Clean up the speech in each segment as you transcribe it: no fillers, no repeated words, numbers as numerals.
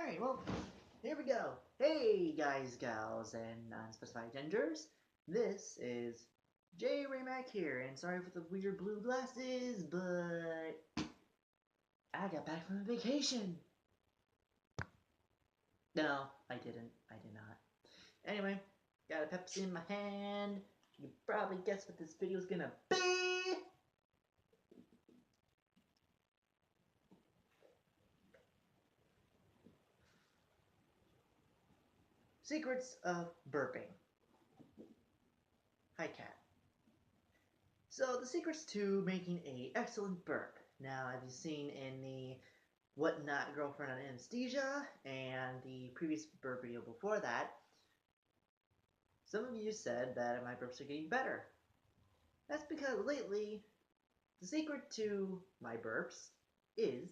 Alright, well, here we go. Hey, guys, gals, and unspecified genders. This is JRay Mac here, and sorry for the weird blue glasses, but I got back from a vacation. No, I didn't. I did not. Anyway, got a Pepsi in my hand. You can probably guess what this video is gonna be. Secrets of burping. Hi, cat. So, the secrets to making an excellent burp. Now, have you seen in the What Not Girlfriend on Anesthesia and the previous burp video before that, some of you said that my burps are getting better. That's because lately, the secret to my burps is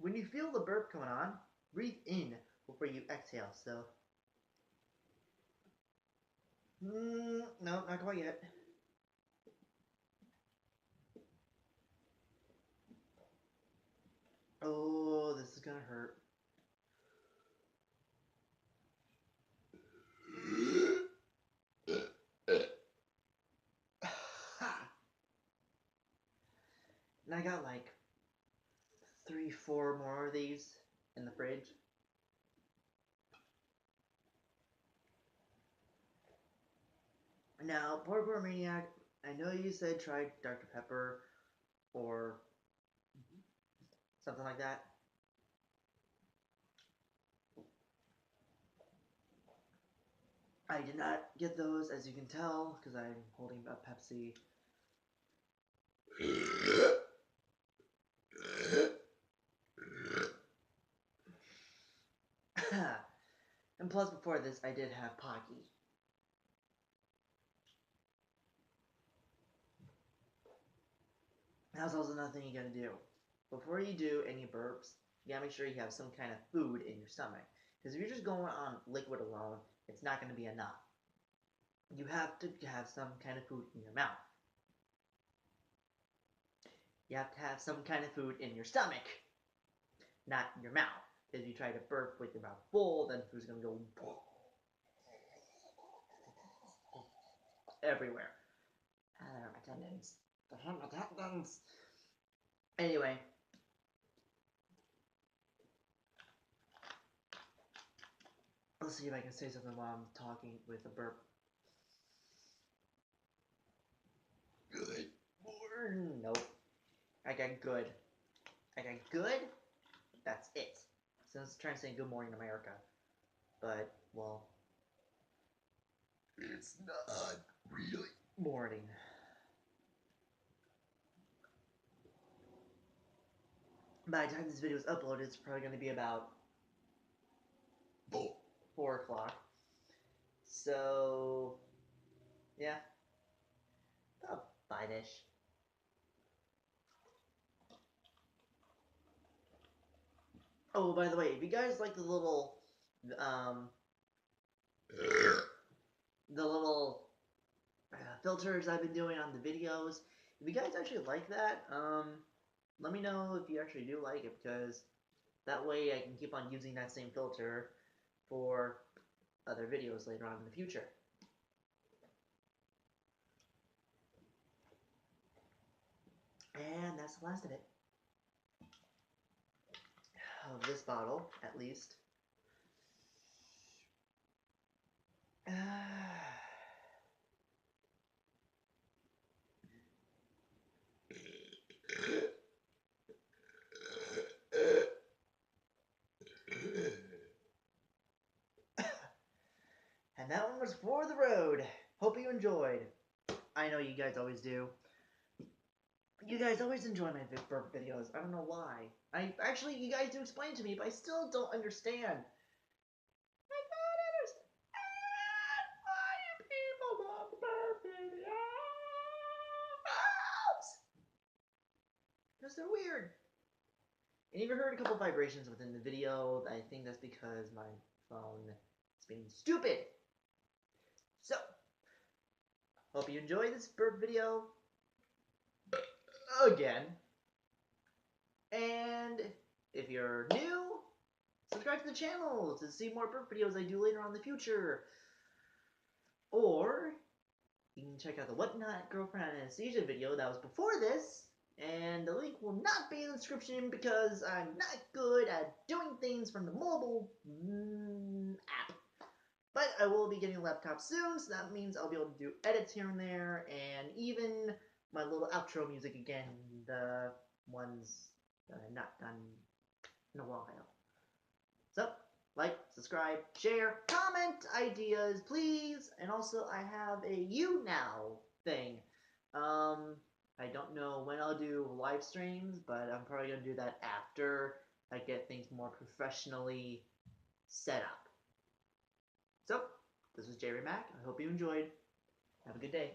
when you feel the burp coming on, breathe in before you exhale. So, no, not quite yet. Oh, this is gonna hurt. And I got like 3-4 more of these in the fridge. Now, Poor Maniac, I know you said try Dr. Pepper or something like that. I did not get those, as you can tell, because I'm holding a Pepsi. And plus, before this, I did have Pocky. That's also another thing you gotta do. Before you do any burps, you gotta make sure you have some kind of food in your stomach. Because if you're just going on liquid alone, it's not gonna be enough. You have to have some kind of food in your mouth. You have to have some kind of food in your stomach, not in your mouth. If you try to burp with your mouth full, then food's gonna go everywhere. My tendons. My tendons. Anyway. Let's see if I can say something while I'm talking with a burp. Good. Nope. I got good. I got good. That's it. So I was trying to say good morning, America. But, well, it's not really morning. By the time this video is uploaded, it's probably going to be about 4 o'clock. So, yeah. About 5-ish. Oh, by the way, if you guys like the little, filters I've been doing on the videos, if you guys actually like that, let me know if you actually do like it, because that way I can keep on using that same filter for other videos later on in the future. And that's the last of it. Of this bottle, at least. And that one was for the road. Hope you enjoyed. I know you guys always do. You guys always enjoy my burp videos. I don't know why. You guys do explain to me, but I still don't understand. I don't understand why you people love burp videos. Because they're weird. And you heard a couple vibrations within the video. I think that's because my phone is being stupid. So, hope you enjoyed this burp video. Again. And if you're new, subscribe to the channel to see more burp videos I do later on in the future. Or you can check out the Whatnot Girlfriend on Anesthesia video that was before this, and the link will not be in the description because I'm not good at doing things from the mobile app. But I will be getting a laptop soon, so that means I'll be able to do edits here and there, and even my little outro music again, the ones that I've not done in a while. So, like, subscribe, share, comment ideas, please. And also, I have a You Now thing. I don't know when I'll do live streams, but I'm probably going to do that after I get things more professionally set up. So, this was JRay Mac. I hope you enjoyed. Have a good day.